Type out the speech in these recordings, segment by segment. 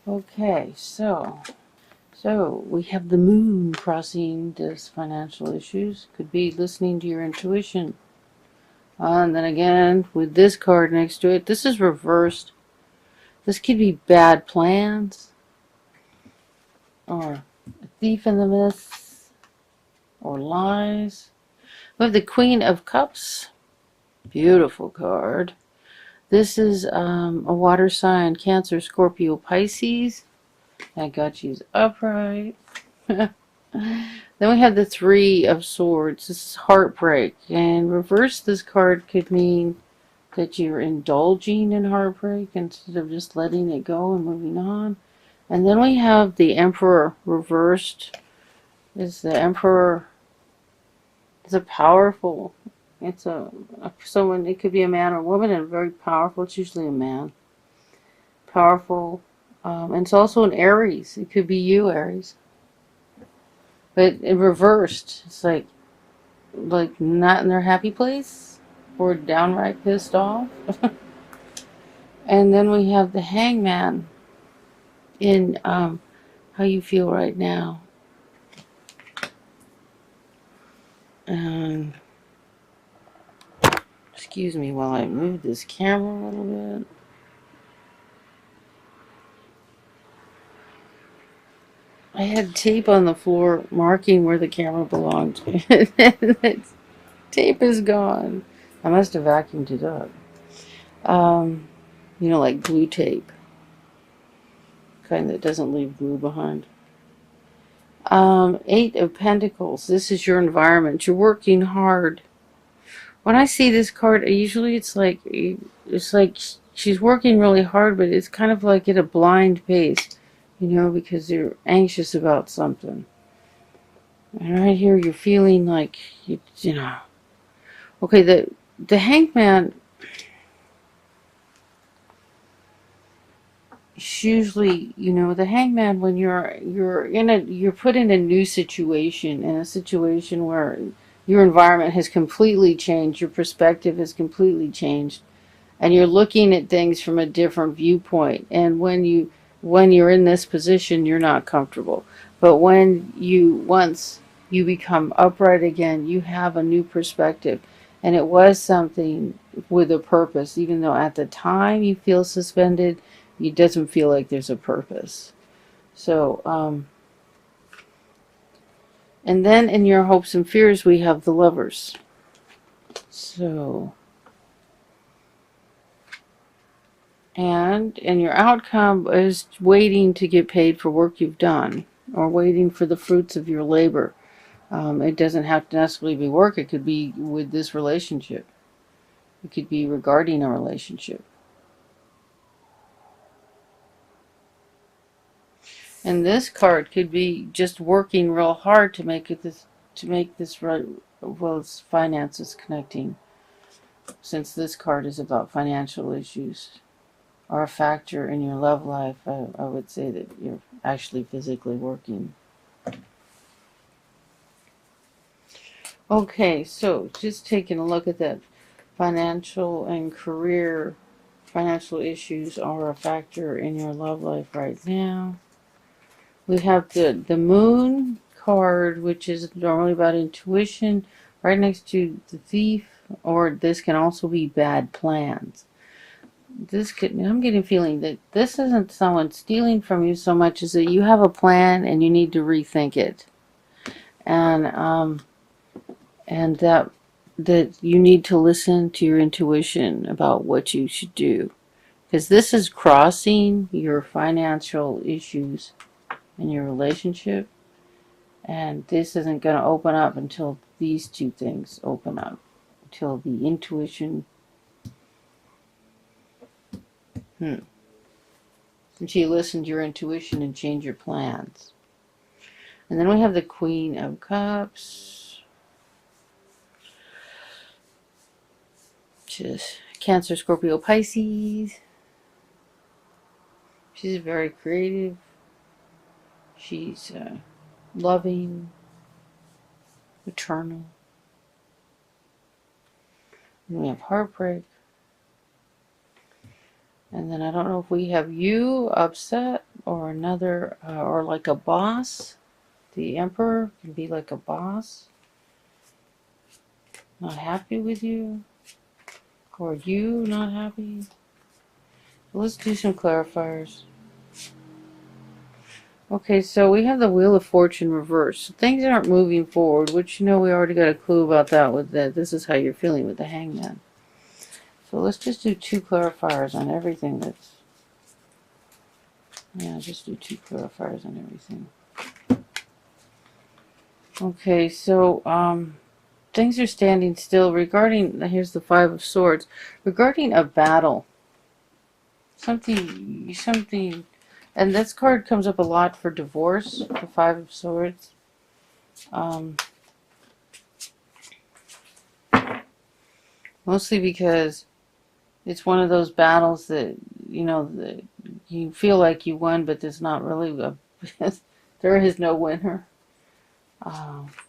Okay, so we have the moon crossing this financial issues. Could be listening to your intuition. And then again, with this card next to it, this is reversed. This could be bad plans, or a thief in the midst, or lies. We have the Queen of Cups. Beautiful card. This is a water sign, Cancer, Scorpio, Pisces. That got you upright. Then we have the Three of Swords. This is heartbreak. And reverse, this card could mean that you're indulging in heartbreak instead of just letting it go and moving on. And then we have the Emperor reversed. Is the Emperor is a powerful, it's a someone, it could be a man or a woman, and very powerful. It's usually a man. Powerful. And it's also an Aries. It could be you, Aries. But in reversed, it's like not in their happy place or downright pissed off. And then we have the Hangman in how you feel right now. And excuse me while I move this camera a little bit. I had tape on the floor marking where the camera belonged. Tape is gone. I must have vacuumed it up. You know, like glue tape. Kind that doesn't leave glue behind. Eight of Pentacles. This is your environment. You're working hard. When I see this card, usually it's like she's working really hard, but it's kind of like at a blind pace, you know, because you're anxious about something. And right here, you're feeling like you know. Okay, the Hangman is usually, you know, the Hangman when you're put in a new situation, in a situation where your environment has completely changed, your perspective has completely changed, and you're looking at things from a different viewpoint. And when you're in this position, you're not comfortable. But once you become upright again, you have a new perspective. And it was something with a purpose, even though at the time you feel suspended, it doesn't feel like there's a purpose. So, and then in your hopes and fears, we have the Lovers. So, and your outcome is waiting to get paid for work you've done, or waiting for the fruits of your labor. It doesn't have to necessarily be work. It could be with this relationship. It could be regarding a relationship. And this card could be just working real hard to make this right. Well, it's finances connecting, since this card is about financial issues are a factor in your love life. I would say that you're actually physically working. Okay, so just taking a look at that, financial and career, financial issues are a factor in your love life right now. We have the Moon card, which is normally about intuition, right next to the Thief, or this can also be bad plans. I'm getting a feeling that this isn't someone stealing from you so much as that you have a plan and you need to rethink it. And that you need to listen to your intuition about what you should do. Because this is crossing your financial issues in your relationship. And this isn't going to open up until these two things open up. Until the intuition. Since you listen to your intuition and change your plans. And then we have the Queen of Cups. Which is Cancer, Scorpio, Pisces. She's very creative. She's loving, eternal. And we have heartbreak. And then I don't know if we have you upset or another, or like a boss. The Emperor can be like a boss, not happy with you, or you not happy. Let's do some clarifiers. Okay, so we have the Wheel of Fortune reversed. So things aren't moving forward, which, we already got a clue about that with that. This is how you're feeling with the Hangman. So let's just do 2 clarifiers on everything that's... Yeah, just do 2 clarifiers on everything. Okay, so, things are standing still regarding... Here's the 5 of Swords. Regarding a battle. Something... And this card comes up a lot for divorce, the 5 of Swords. Mostly because it's one of those battles that, that you feel like you won, but there's not really there is no winner.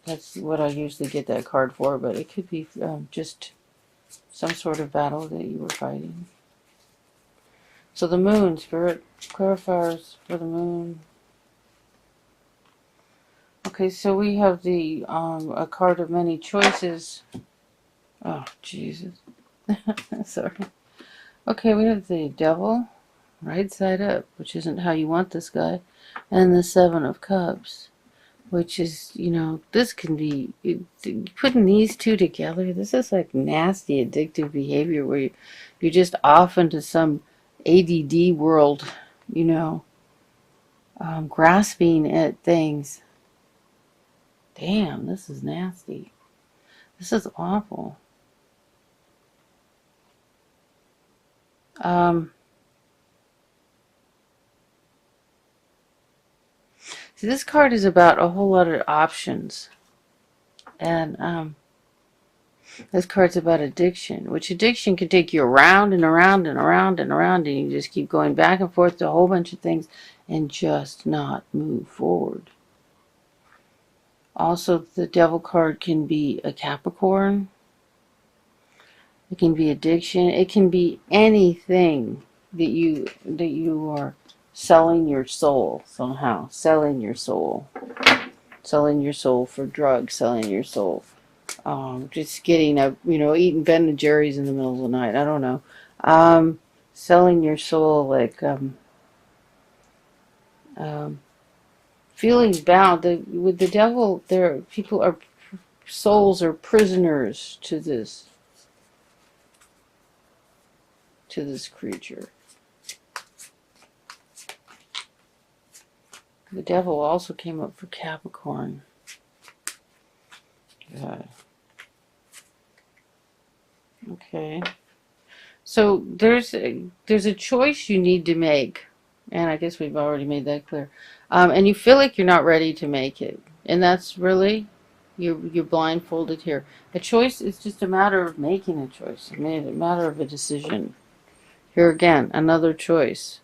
That's what I usually get that card for, but it could be just some sort of battle that you were fighting. So the moon, Spirit, clarifiers for the moon. Okay, so we have the a card of many choices. Oh, Jesus. Sorry. Okay, we have the Devil, right side up, which isn't how you want this guy, and the 7 of Cups, which is, this can be, putting these two together, this is like nasty addictive behavior where you're just off into some ADD world, grasping at things. Damn, this is nasty. This is awful. See, this card is about a whole lot of options. And this card's about addiction, which addiction can take you around and around and around and around, and you just keep going back and forth to a whole bunch of things and just not move forward. Also, the Devil card can be a Capricorn. It can be addiction. It can be anything that you are selling your soul somehow. Selling your soul. Selling your soul for drugs. Selling your soul. Just getting up, eating Ben and Jerry's in the middle of the night. I don't know. Selling your soul, like feeling bound. With the Devil, souls are prisoners to this creature. The Devil also came up for Capricorn. God. Okay. So there's a choice you need to make, and I guess we've already made that clear. And you feel like you're not ready to make it, and that's really you're blindfolded here. A choice is just a matter of making a choice, a matter of a decision. Here again, another choice.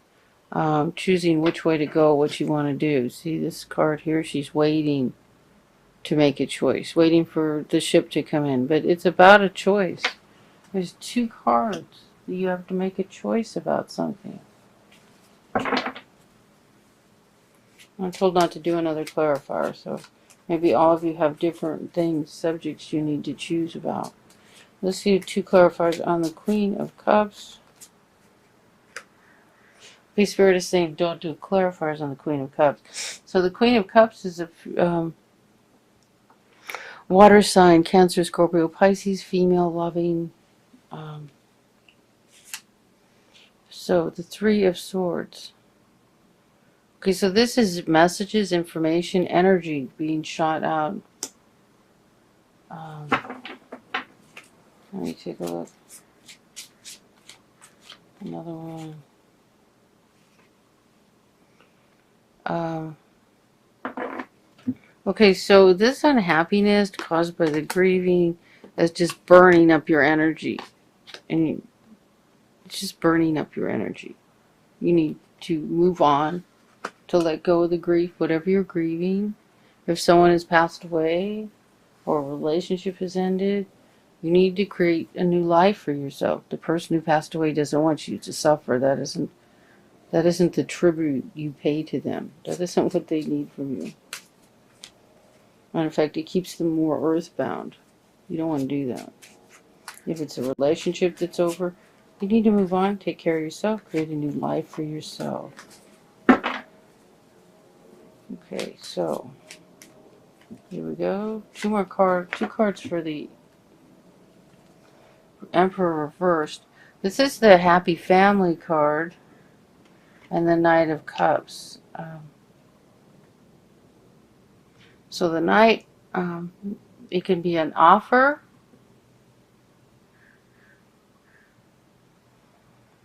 Choosing which way to go, what you want to do. See this card here? She's waiting to make a choice, waiting for the ship to come in. But it's about a choice. There's 2 cards. You have to make a choice about something. I'm told not to do another clarifier, so maybe all of you have different things, subjects you need to choose about. Let's see 2 clarifiers on the Queen of Cups. Please, Spirit is saying don't do clarifiers on the Queen of Cups. So the Queen of Cups is a water sign, Cancer, Scorpio, Pisces, female, loving. So the 3 of Swords. Okay, so this is messages, information, energy being shot out. Let me take a look. Another one. Okay, so this unhappiness caused by the grieving is just burning up your energy. And it's just burning up your energy. You need to move on, to let go of the grief, whatever you're grieving. If someone has passed away or a relationship has ended, you need to create a new life for yourself. The person who passed away doesn't want you to suffer. That isn't the tribute you pay to them. That isn't what they need from you. Matter of fact, it keeps them more earthbound. You don't want to do that. If it's a relationship that's over, you need to move on, take care of yourself, create a new life for yourself. Okay, so here we go. Two cards for the Emperor reversed. This is the Happy Family card and the Knight of Cups. So the Knight, it can be an offer.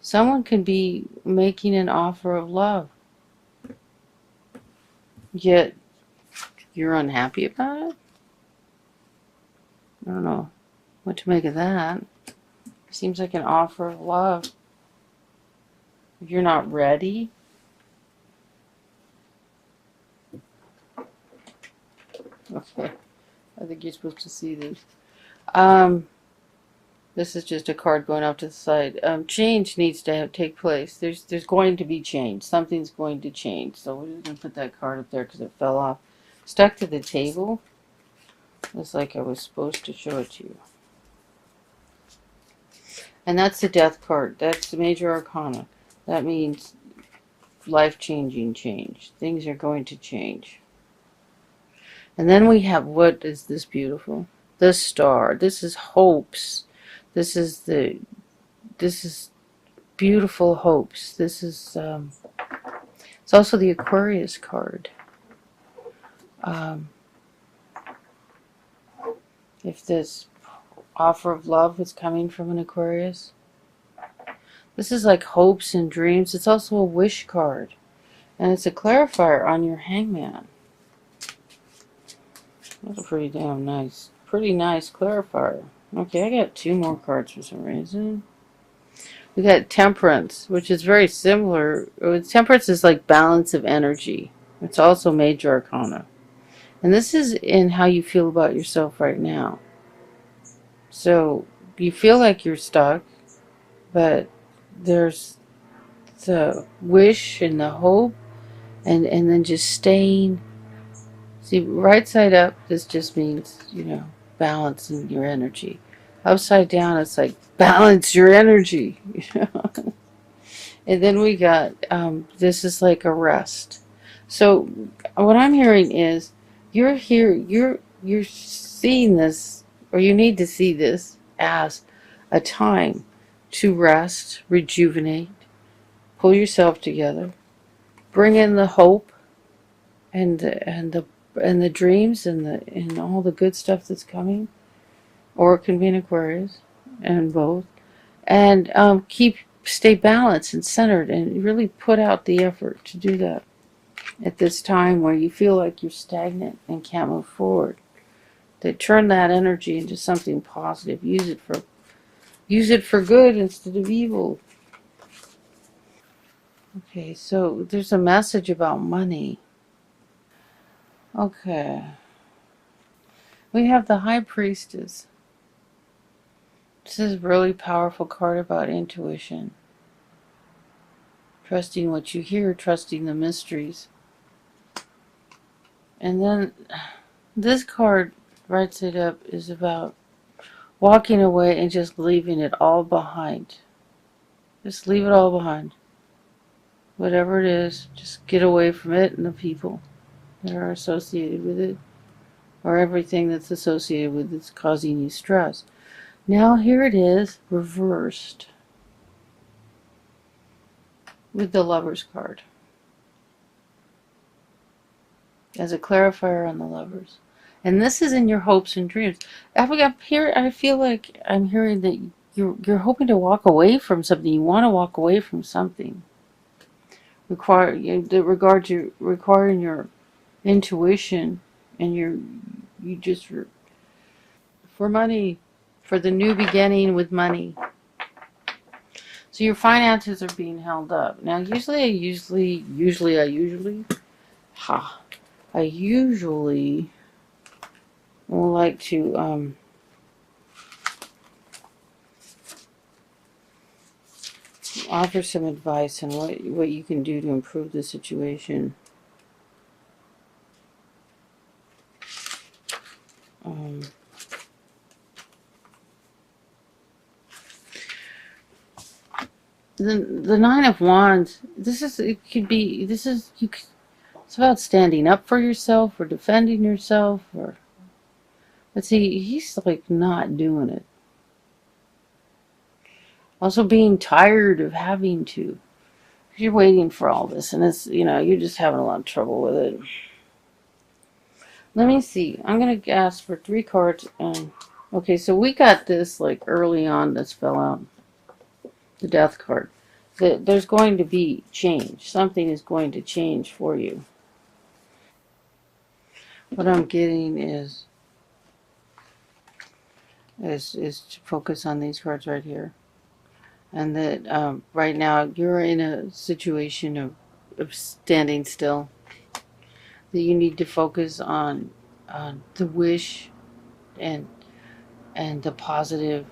Someone could be making an offer of love, yet you're unhappy about it. I don't know what to make of that. Seems like an offer of love. If you're not ready, okay. I think you're supposed to see these. This is just a card going off to the side. Change needs to take place. There's going to be change. Something's going to change. So we're just going to put that card up there because it fell off. Stuck to the table. It's like I was supposed to show it to you. And that's the Death card. That's the Major Arcana. That means life-changing change. Things are going to change. And then we have, what is this beautiful? The Star. This is hopes. This is beautiful hopes. This is, it's also the Aquarius card. If this offer of love is coming from an Aquarius, this is like hopes and dreams. It's also a wish card. And it's a clarifier on your Hangman. That's a pretty nice clarifier. Okay, I got two more cards for some reason. We got Temperance, which is very similar. Temperance is like balance of energy. It's also Major Arcana. And this is in how you feel about yourself right now. So you feel like you're stuck, but there's the wish and the hope, and then just staying. See, right side up, this just means, balancing your energy. Upside down, it's like balance your energy. And then we got, this is like a rest. So what I'm hearing is, you're here, you're seeing this, or you need to see this as a time to rest, rejuvenate, pull yourself together, bring in the hope and the dreams and all the good stuff that's coming, or it can be an Aquarius, and both, and stay balanced and centered, and really put out the effort to do that at this time where you feel like you're stagnant and can't move forward. To turn that energy into something positive. Use it for good instead of evil. Okay, so there's a message about money. Okay. We have the High Priestess. This is a really powerful card about intuition. Trusting what you hear, trusting the mysteries. And then this card, right side up, is about walking away and just leaving it all behind. Just leave it all behind. Whatever it is, just get away from it and the people that are associated with it, or everything that's associated with it's causing you stress. Now here it is, reversed, with the Lovers card, as a clarifier on the Lovers. And this is in your hopes and dreams. I feel like I'm hearing that you're hoping to walk away from something. You want to walk away from something. Requiring your intuition and for money, for the new beginning with money. So your finances are being held up. Now, I usually will like to offer some advice on what you can do to improve the situation. The Nine of Wands. It's about standing up for yourself or defending yourself, or but see, he's like not doing it. Also being tired of having to. You're waiting for all this, and you're just having a lot of trouble with it. Let me see. I'm going to ask for 3 cards. Okay, so we got this like early on. This fell out. The Death card. There's going to be change. Something is going to change for you. What I'm getting is to focus on these cards right here. And that right now you're in a situation of standing still. That you need to focus on the wish and the positive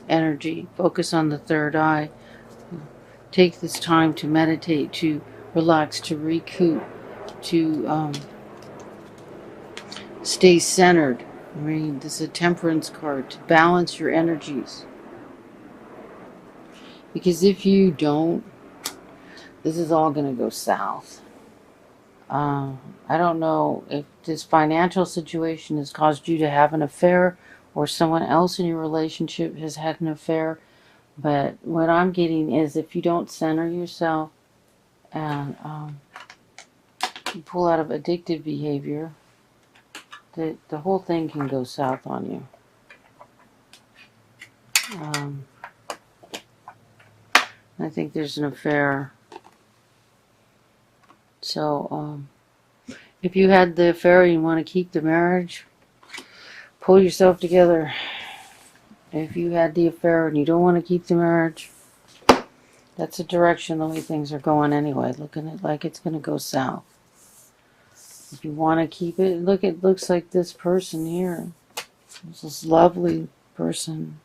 energy. Focus on the third eye. Take this time to meditate, to relax, to recoup, to stay centered. I mean, this is a temperance card, to balance your energies. Because if you don't, this is all going to go south. I don't know if this financial situation has caused you to have an affair or someone else in your relationship has had an affair. But what I'm getting is if you don't center yourself and you pull out of addictive behavior, the whole thing can go south on you. I think there's an affair. So if you had the affair and you want to keep the marriage, pull yourself together. If you had the affair and you don't want to keep the marriage, that's the direction the way things are going anyway. Looking at like it's going to go south. If you want to keep it, it looks like this person here. This lovely person.